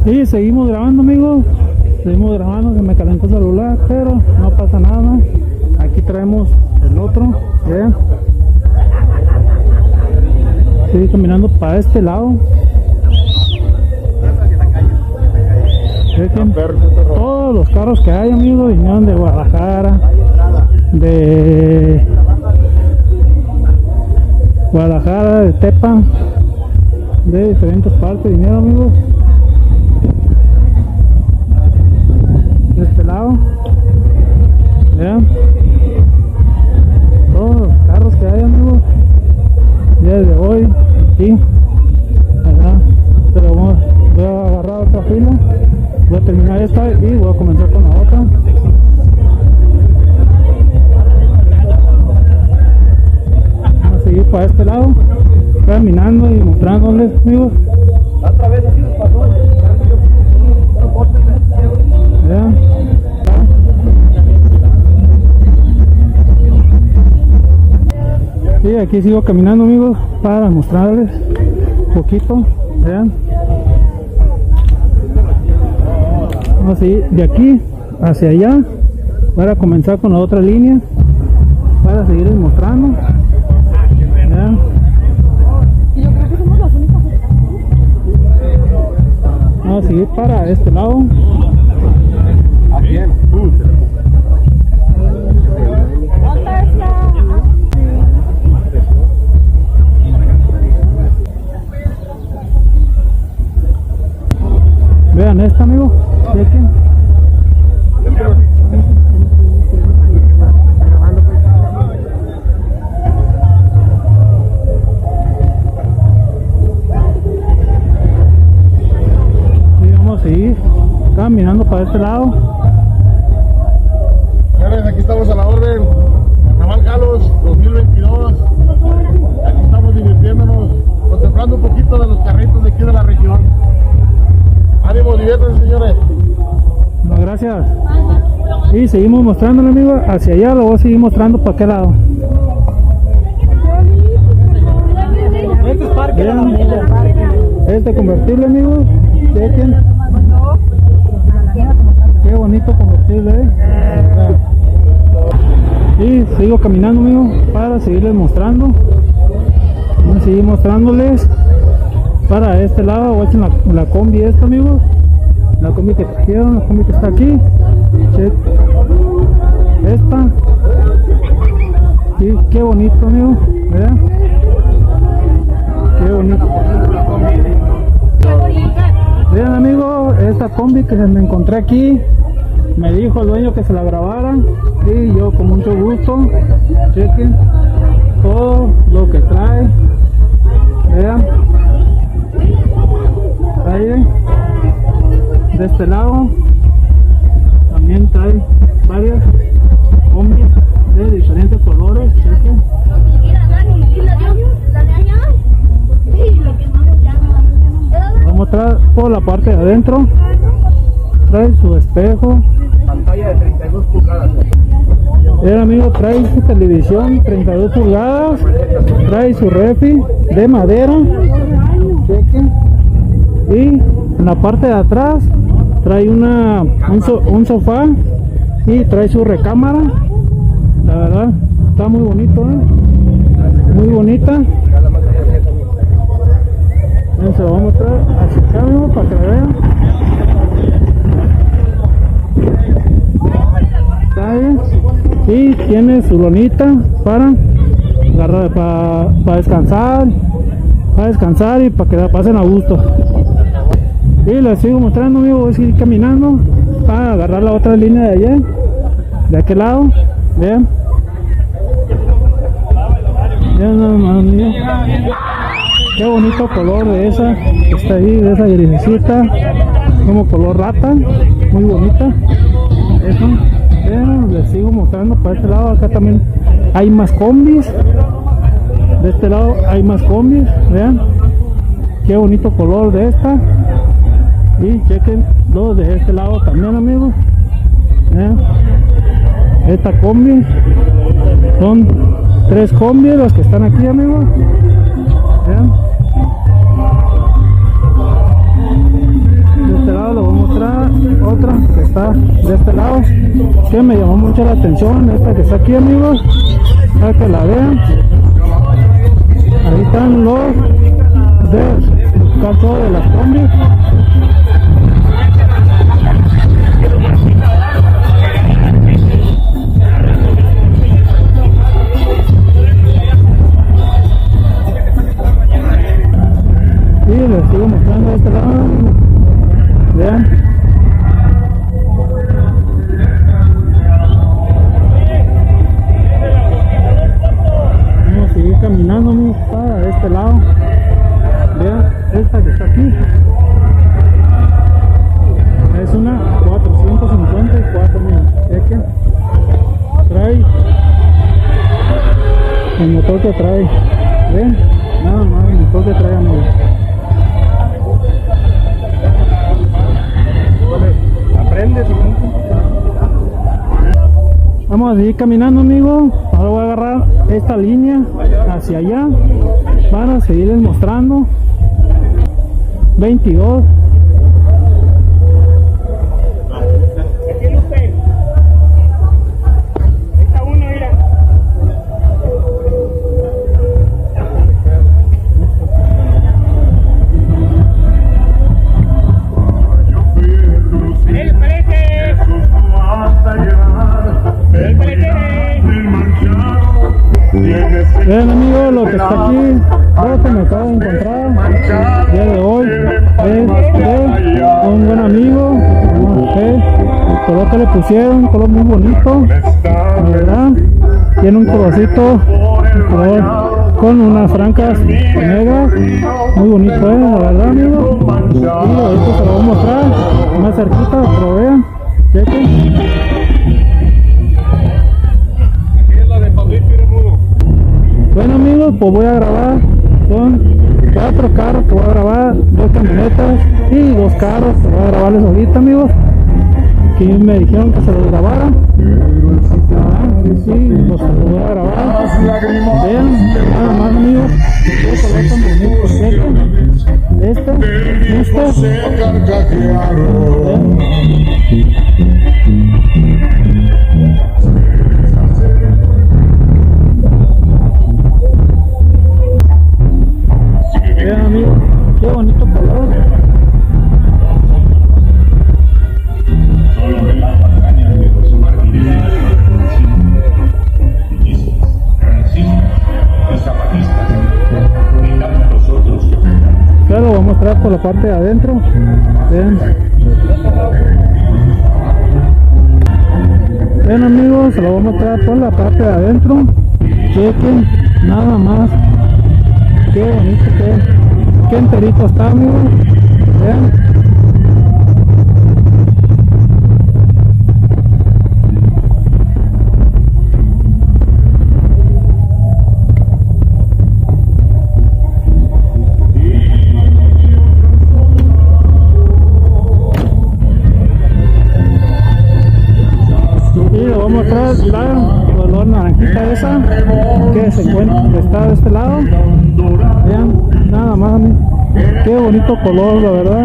Y seguimos grabando, amigos. Seguimos grabando, se me calentó el celular, pero no pasa nada. Aquí traemos el otro. ¿Vean? Estoy caminando para este lado. Chequen todos los carros que hay, amigos. Vinieron de Guadalajara, de Tepa, de diferentes partes vinieron, amigos. De este lado, vean todos los carros que hay, amigos. Desde hoy, aquí, allá, pero voy a agarrar otra fila, voy a terminar esta y voy a comenzar con la otra. Vamos a seguir para este lado, caminando y mostrándoles, amigos. Otra vez así nos pasó. Vean. Y aquí sigo caminando, amigos, para mostrarles un poquito. Vean, vamos a ir de aquí hacia allá para comenzar con la otra línea, para seguirles mostrando. Vean. Vamos a seguir para este lado. ¿A quién? Vean esta, amigo. Chequen. Y vamos a seguir caminando para este lado. Señores, aquí estamos a la orden. Carnaval Galos 2022. Aquí estamos divirtiéndonos, contemplando un poquito de los carritos de aquí de la región. Ánimo, diviértanse, señores. No, gracias. Y seguimos mostrándole, amigo, hacia allá. Lo voy a seguir mostrando para qué lado. Vean, este convertible, amigos. Chequen. Qué bonito convertible, Y sigo caminando, amigos, para seguirles mostrando. Voy a seguir mostrándoles para este lado. Voy a echar la combi esta, amigos. La combi que trajeron, la combi que está aquí. Check. Esta. Y qué bonito, amigo. Vean. Qué bonito. Vean, amigos, esta combi que me encontré aquí. Me dijo el dueño que se la grabara. Y yo con mucho gusto. Chequen todo lo que trae. Vean. Trae de este lado. También trae varias combis de diferentes colores. Chequen. Vamos a mostrar por la parte de adentro. Trae su espejo. Pantalla de 32 pulgadas. El amigo trae su televisión 32 pulgadas. Trae su refri de madera. Chequen. Y en la parte de atrás trae un sofá y trae su recámara. La verdad está muy bonito, muy bonita. Se lo voy a mostrar hacia acá, amigo, para que lo vean. Está bien. Y tiene su lonita para agarrar, para descansar y para que la pasen a gusto. Y les sigo mostrando, amigo. Voy a seguir caminando para agarrar la otra línea de allá, de aquel lado. Vean. Vean nada más, amigo. Qué bonito color de esa que está ahí, de esa grisecita, como color rata, muy bonita. Eso. Vean, les sigo mostrando para este lado. Acá también hay más combis. De este lado hay más combis. Vean. Qué bonito color de esta. Y chequen los de este lado también, amigos. Vean. Esta combi. Son 3 combis las que están aquí, amigos. Vean. De este está de este lado, que me llamó mucho la atención, esta que está aquí, amigos, para que la vean. Ahí están los de calzado de las combis. Y les sigo mostrando de este lado, vean. Vamos a seguir caminando, amigos, para este lado. Vean, esta que está aquí es una 454, amigos. Chequen, trae el motor que trae. Ven, nada más el motor que trae, amigos. Aprende, vamos a seguir caminando, amigos. Ahora voy a agarrar esta línea hacia allá para seguirles mostrando. 22. Bien, amigos, lo que está aquí, lo que me acabo de encontrar el día de hoy es de un buen amigo. El color que le pusieron, un color muy bonito, la verdad. Tiene un colorcito color con unas francas negras, muy bonito, la verdad, amigos. Y ahorita se lo voy a mostrar más cerquita para que lo vean. Chequen. Bueno, amigos, pues voy a grabar, son 4 carros que voy a grabar, 2 camionetas y 2 carros que voy a grabarles ahorita, amigos. Aquí me dijeron que se los grabara. Sí, los voy a grabar. Vean, nada más, amigos, vean, amigos, qué bonito color. Ya lo voy a mostrar por la parte de adentro. Vean. Vean, amigos, se lo voy a mostrar por la parte de adentro. Chequen, nada más. Qué bonito, qué enterito está, amigos. Vean. Y le voy a mostrar la color naranjita esa que se encuentra, que está de este lado. Vean, nada más, amigos. Qué bonito color, la verdad.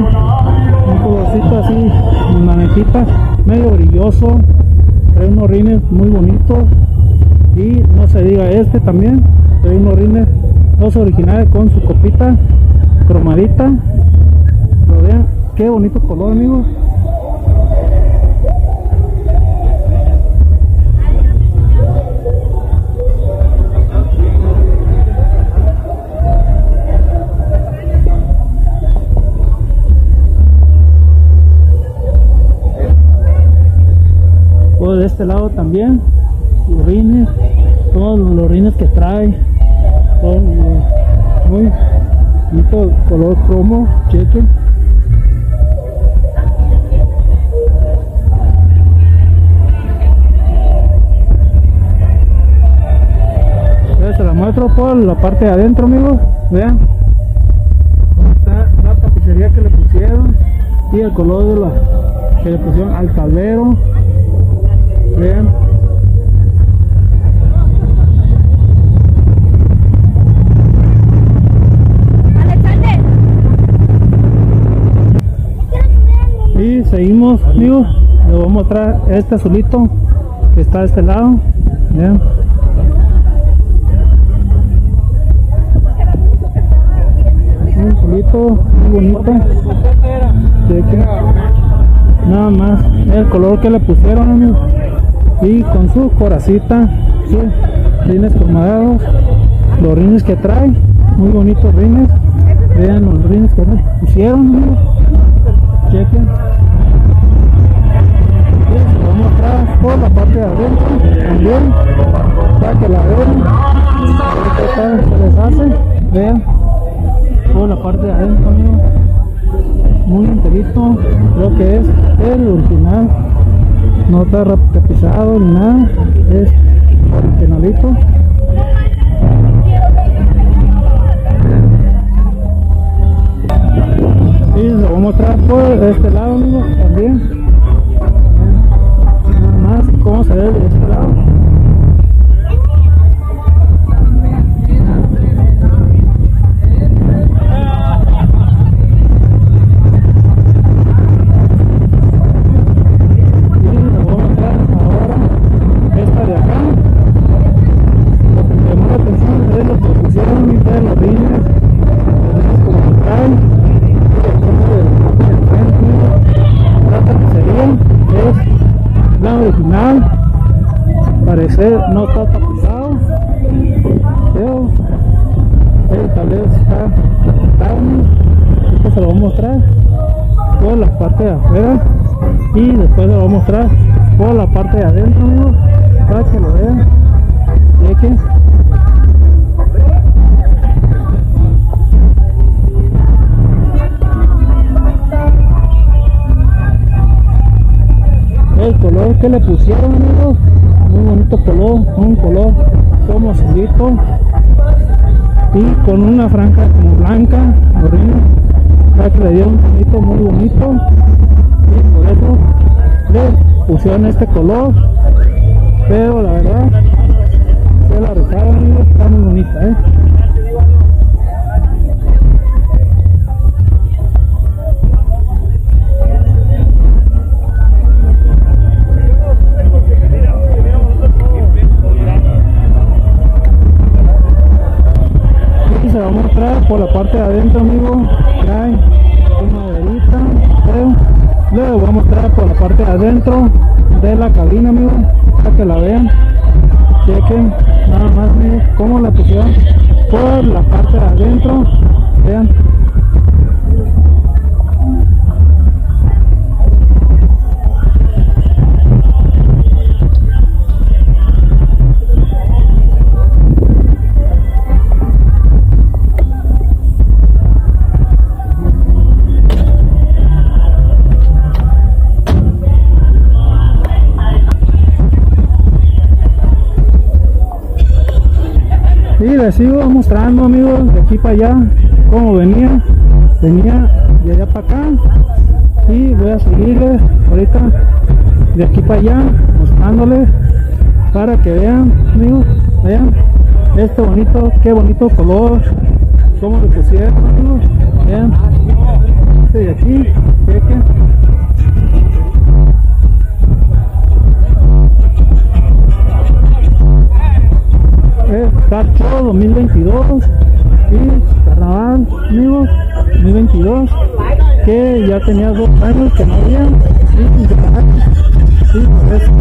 Un colorcito así, naranjita, medio brilloso. Trae unos rines muy bonitos. Y no se diga, este también trae unos rines, los originales con su copita cromadita. Pero vean, qué bonito color, amigos. De este lado también los rines, todos los rines que trae, todo muy bonito color cromo. Chequen. Se la muestro por la parte de adentro, amigos. Vean cómo está la tapicería que le pusieron y el color de la que le pusieron al tablero. Vean. Y seguimos, amigos, Les voy a mostrar este azulito que está de este lado. Vean. Un azulito muy bonito. Chequen. Nada más el color que le pusieron, amigos. Y con su coracita, sus rines cromados, los rines que trae, muy bonitos rines. Vean los rines que le pusieron, amigos. Chequen. Lo voy a mostrar por la parte de adentro también, para que la vean. A ver qué tal se les hace. Vean por la parte de adentro, amigos. Muy enterito, creo que es el original, no está tapizado ni nada, es originalito. Y lo voy a mostrar por este lado, amigos, también. Nada más cómo se ve de este lado. Original, parecer no está tapizado, pero el tablero está tapizado. Esto se lo voy a mostrar por la parte de afuera y después se lo voy a mostrar por la parte de adentro, amigos, para que lo vean. Chequen. El color que le pusieron, amigos, muy bonito color, un color como azulito y con una franja como blanca, para que le dio un tonito muy bonito, y por eso le pusieron este color. Pero la verdad se la rifaron, amigos, está muy bonita, Se va a mostrar por la parte de adentro, amigos. Trae una maderita, luego voy a mostrar por la parte de adentro de la cabina, amigos, para que la vean. Chequen nada más, amigos, cómo la pusieron por la parte de adentro. Vean. Y les sigo mostrando, amigos, de aquí para allá cómo venía de allá para acá, y voy a seguirles ahorita de aquí para allá mostrándoles para que vean, amigos, vean este bonito, qué bonito color, cómo le pusieron, amigos, vean este de aquí, chequen. Carcho 2022 y carnaval, amigos, 2022, que ya tenía 2 años que no había, y por eso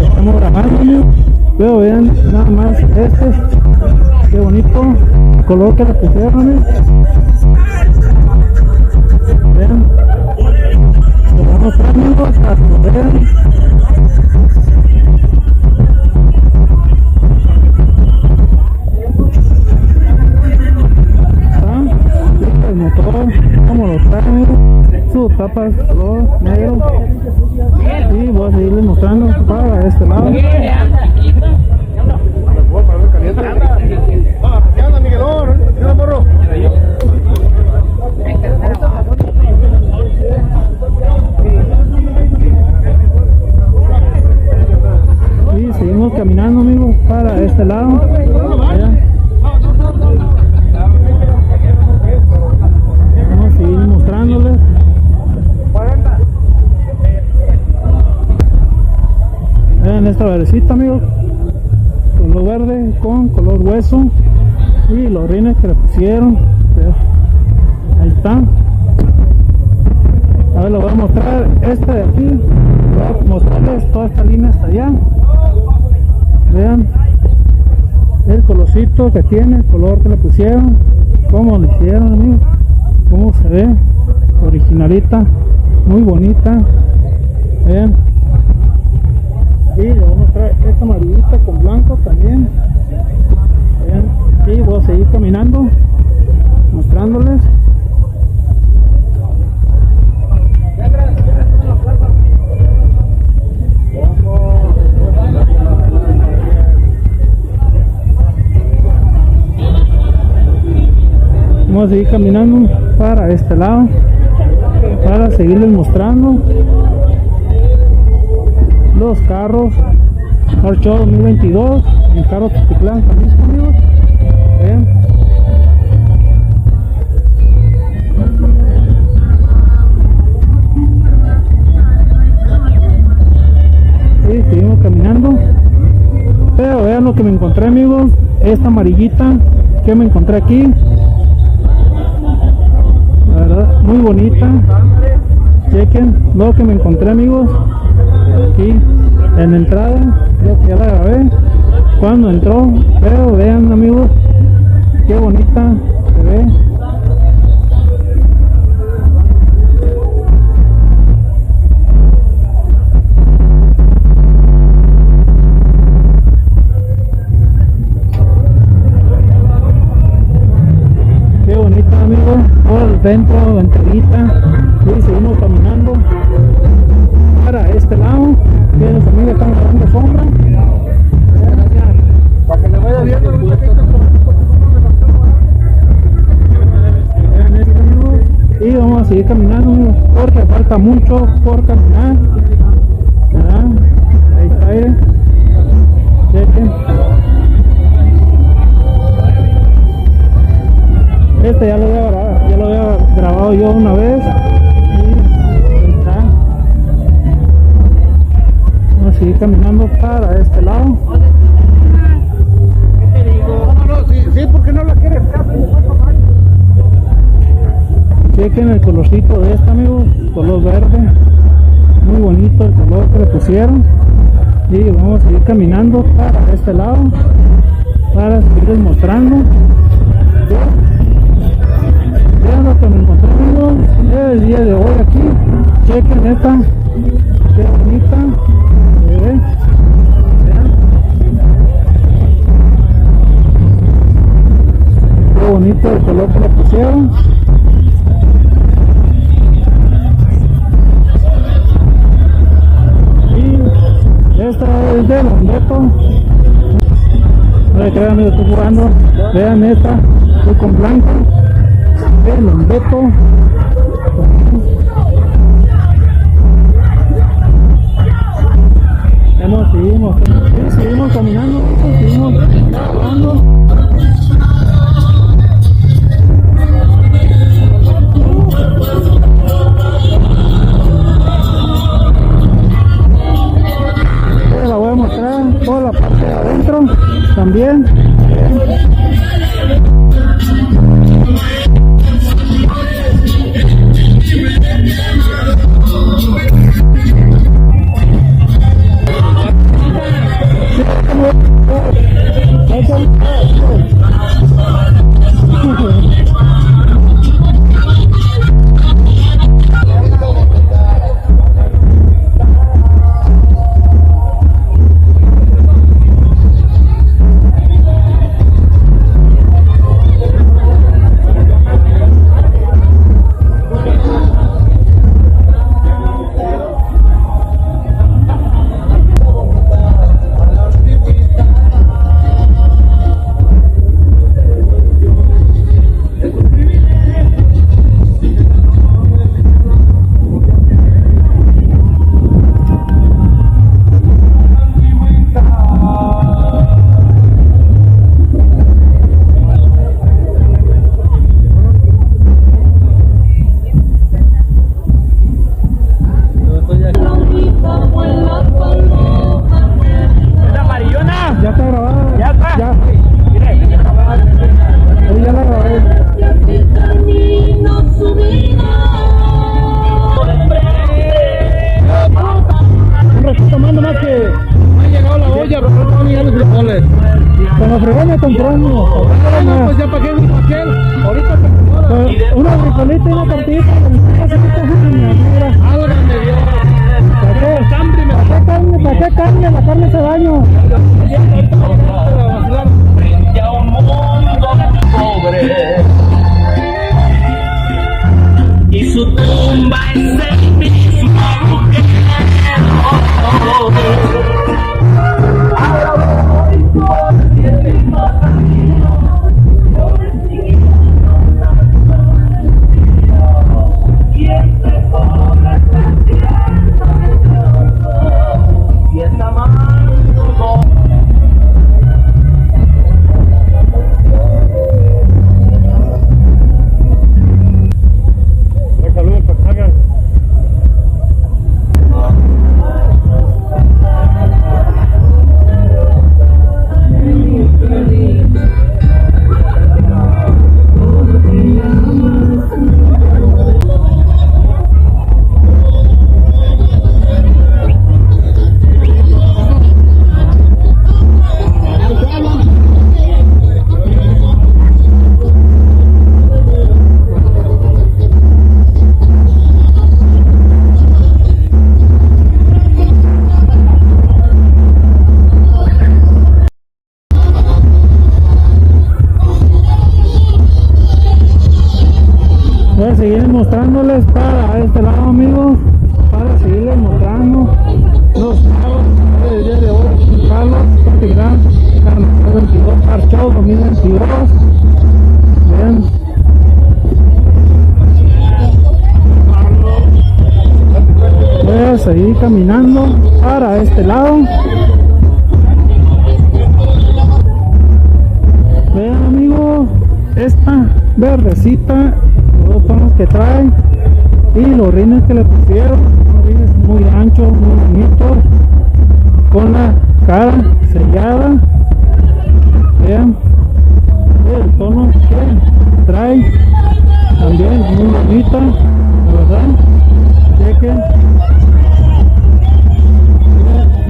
estamos grabando, amigos. Pero vean nada más qué bonito color que le pusieron, amigos. Vean, lo vamos a mostrar, amigos, para que lo vean. El motor, como lo trae, sus tapas color negro, y voy a seguirles mostrando para este lado. ¿Qué onda, Miguelón? ¿Qué onda, morro? Y seguimos caminando, amigos, para este lado. Vamos a seguir mostrándoles. Vean esta verdecita, amigos, color verde con color hueso, y los rines que le pusieron, ahí están. A ver, lo voy a mostrar este de aquí, voy a mostrarles toda esta línea hasta allá. Vean el colorcito que tiene, el color que le pusieron, cómo lo hicieron, amigos, cómo se ve, originalita, muy bonita. Vean, y le voy a mostrar esta amarillita con blanco también. Vean, y voy a seguir caminando mostrándoles. Vamos a seguir caminando para este lado para seguirles mostrando los carros Car Show 2022 en Carro Tultitlán, Jalisco, amigos. Vean. Y seguimos caminando, pero vean lo que me encontré, amigos, esta amarillita que me encontré aquí, la verdad muy bonita. Chequen lo que me encontré, amigos, aquí en la entrada, creo que ya la grabé cuando entró, pero vean, amigos, qué bonita se ve. Qué bonita, amigos, por dentro, enterita. Y seguimos caminando para este lado. Bien, los amigos están agarrando sombra para que le vaya viendo. Vean esto, amigos, y vamos a seguir caminando, amigos, porque falta mucho por caminar, ¿verdad? Ahí está, aire. Chequen. Este ya lo había grabado yo una vez. Seguir caminando para este lado. ¿Qué te digo? Vámonos, sí, porque no la quieres. Chequen el colorcito de esta, amigos, color verde, muy bonito el color que le pusieron. Y vamos a seguir caminando para este lado para seguirles mostrando. Vean lo que me encontré, amigos, el día de hoy aquí. Chequen esta, qué bonita. Vean. Qué bonito el color que le pusieron. Y esta es de Lambeto. No le crean, amigos, estoy jugando. Vean esta, estoy con blanco de Lambeto. Seguimos caminando, seguimos grabando. La voy a mostrar toda la parte de adentro también. caminándoles para este lado, amigos, para seguirles mostrando los carros del día de hoy. Carlos Gran Carnaval 22 Car Show 2022. Bien. Voy a seguir caminando para este lado. Vean, amigos, esta verdecita, los dos tonos que trae y los rines que le pusieron, unos rines muy anchos, muy bonitos, con la cara sellada. Vean el tono que trae, también muy bonita, la verdad. Chequen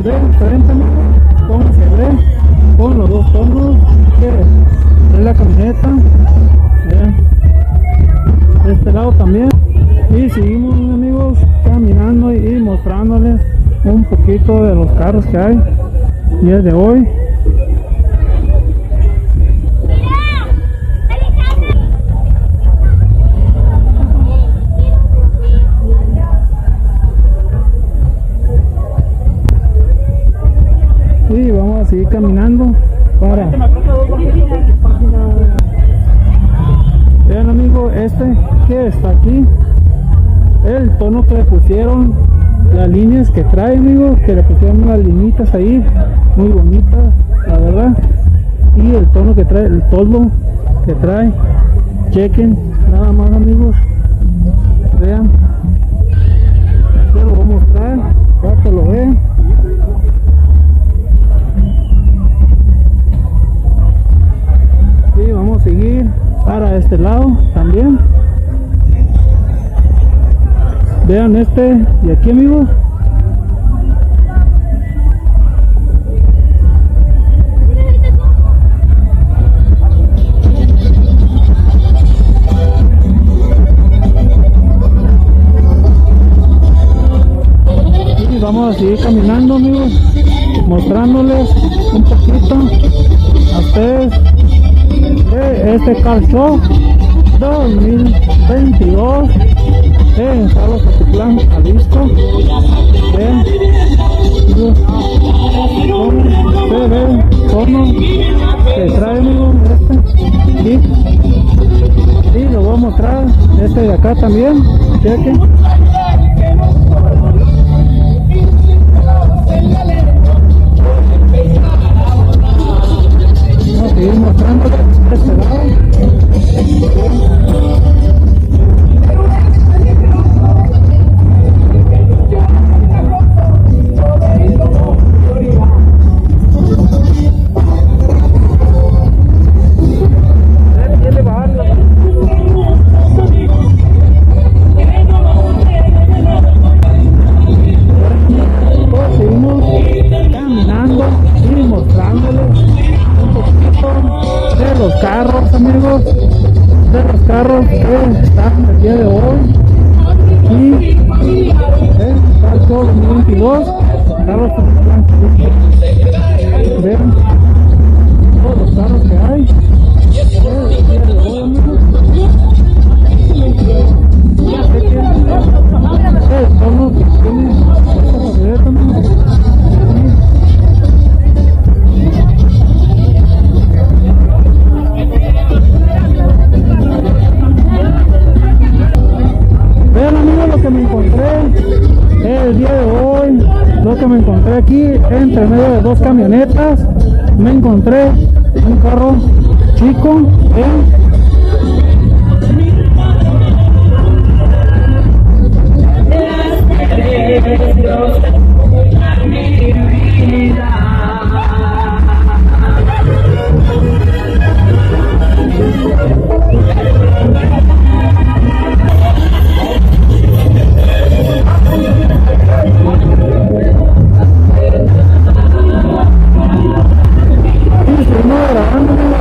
de frente, cómo se ve con los dos tonos que es la camioneta. Vean, de este lado también. Y seguimos, amigos, caminando y mostrándoles un poquito de los carros que hay día de hoy. Y vamos a seguir caminando para... Vean, amigos, este que está aquí, el tono que le pusieron, las líneas que trae, amigos, que le pusieron unas linitas ahí muy bonitas, la verdad. Y el tono que trae, el toldo que trae, chequen nada más, amigos, vean, yo lo voy a mostrar para que lo vean. Y vamos a seguir para este lado también. Vean este de aquí, amigos. Y vamos a seguir caminando, amigos, mostrándoles un poquito a ustedes de este Car Show 2022 en Carlos Atitlán, Jalisco. Vean cómo se ve el tono que trae, amigos, este. Y lo voy a mostrar este de acá también. Chequen. Vamos a seguir mostrando este lado. Seguimos caminando y mostrándoles un poquito de los carros, amigos, de los carros que están el día de hoy y Car Show 2022 Carlos Atitlán. Vean todos los carros que hay el día de hoy, amigos. El tono que tiene esta camioneta, amigos. Vean, amigos, lo que me encontré el día de hoy, lo que me encontré aquí entre medio de dos camionetas. Me encontré un carro chico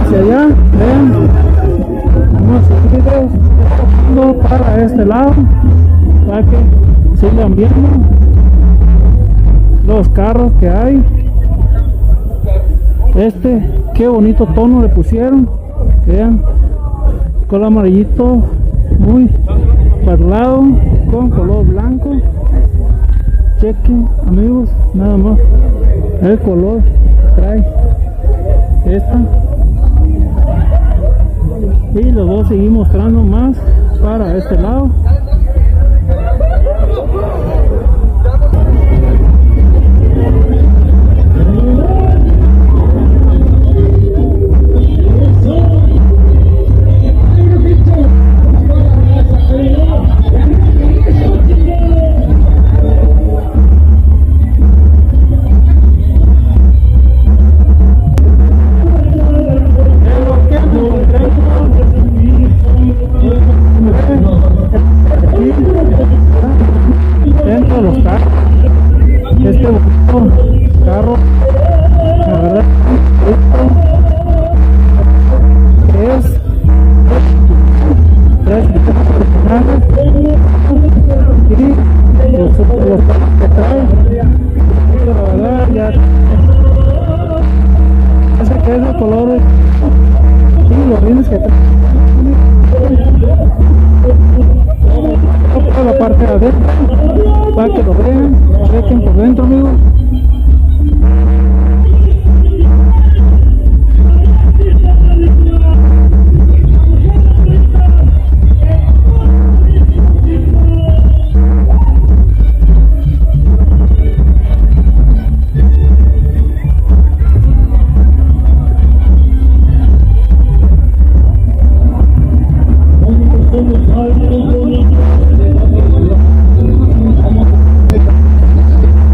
hacia allá. Vean, vamos a seguir para este lado para que sigan viendo los carros que hay. Qué bonito tono le pusieron, vean, con el amarillito muy parlado con color blanco. Chequen, amigos, nada más el color que trae esta. Y los voy a seguir mostrando más para este lado. Dentro de los carros, este bonito carro, la verdad, es tres personajes y los que trae, la verdad, ya ese que es de colores y los rines que trae. Toda la parte de adentro para que lo vean, chequen por dentro, amigos.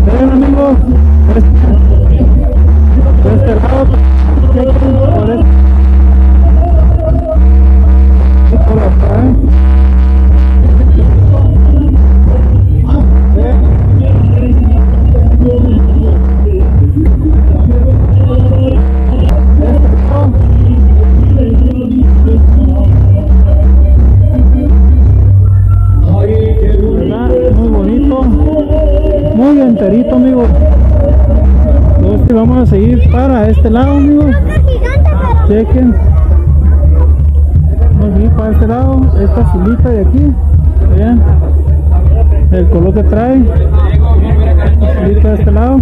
Ven, amigos, de este lado, chequen por este. Por acá, muy bonito, muy enterito, amigos. Entonces vamos a seguir para este lado, amigos. Chequen, vamos a seguir para este lado, esta azulita de aquí. Vean el color que trae. Azulita de este lado.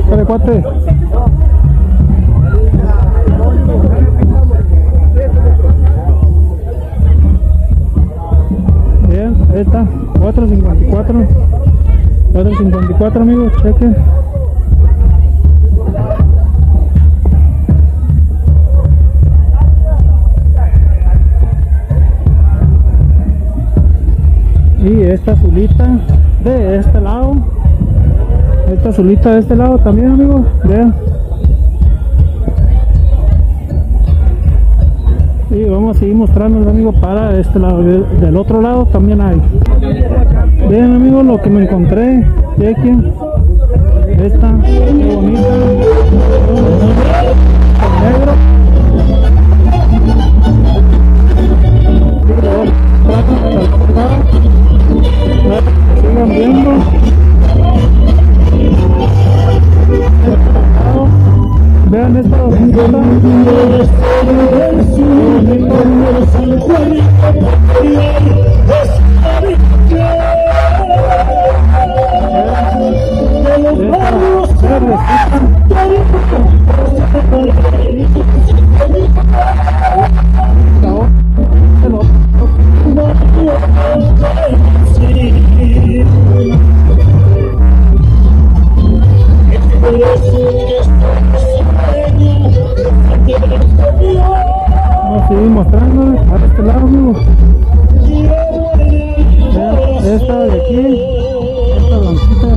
Dale, cuate. Vean, esta 454, amigos, chequen. Y esta azulita de este lado, esta azulita de este lado también, amigos, vean. Y vamos a seguir mostrando, amigos, para este lado. Del otro lado también hay. Vean, amigos, lo que me encontré. Chequen. Esta, qué bonita. Con negro. Sigan viendo. Vean esta bonita. Vamos a seguir mostrándoles a este lado, amigos. Esta de aquí, esta blanquita,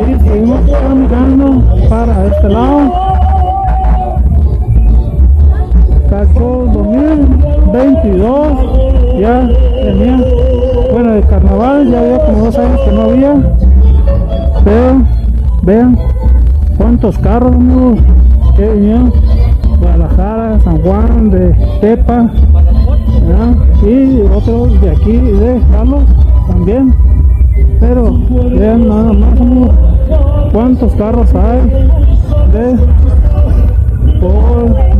y seguimos caminando para este lado. Cacho 2022, ya tenía, bueno, de carnaval ya había como 2 años que no había, pero vean cuántos carros, amigos, que venían. Guadalajara, Jalapa, San Juan, de Tepa, ¿verdad? Y otros de aquí, de Jalo también. Pero vean nada más, amigos, cuántos carros hay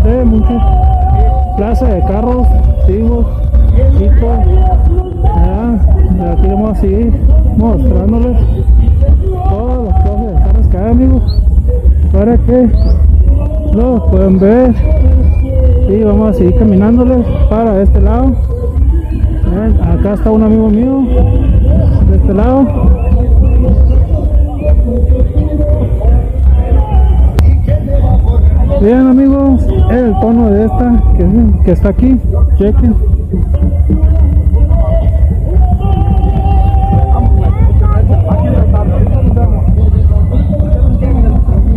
de muchas clases de carros, hijos, chicos, y aquí vamos a seguir mostrándoles todas las clases de carros que hay, amigos, para que los puedan ver. Y vamos a seguir caminándoles para este lado. Acá está un amigo mío de este lado. Bien, amigos, el tono de esta que está aquí, chequen.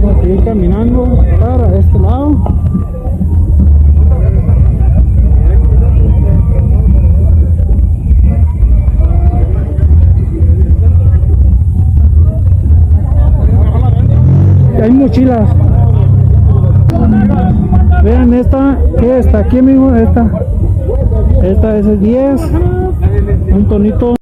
Vamos a seguir caminando para este lado. Hay mochilas. Vean esta que está aquí, amigo. Esta es el 10, un tonito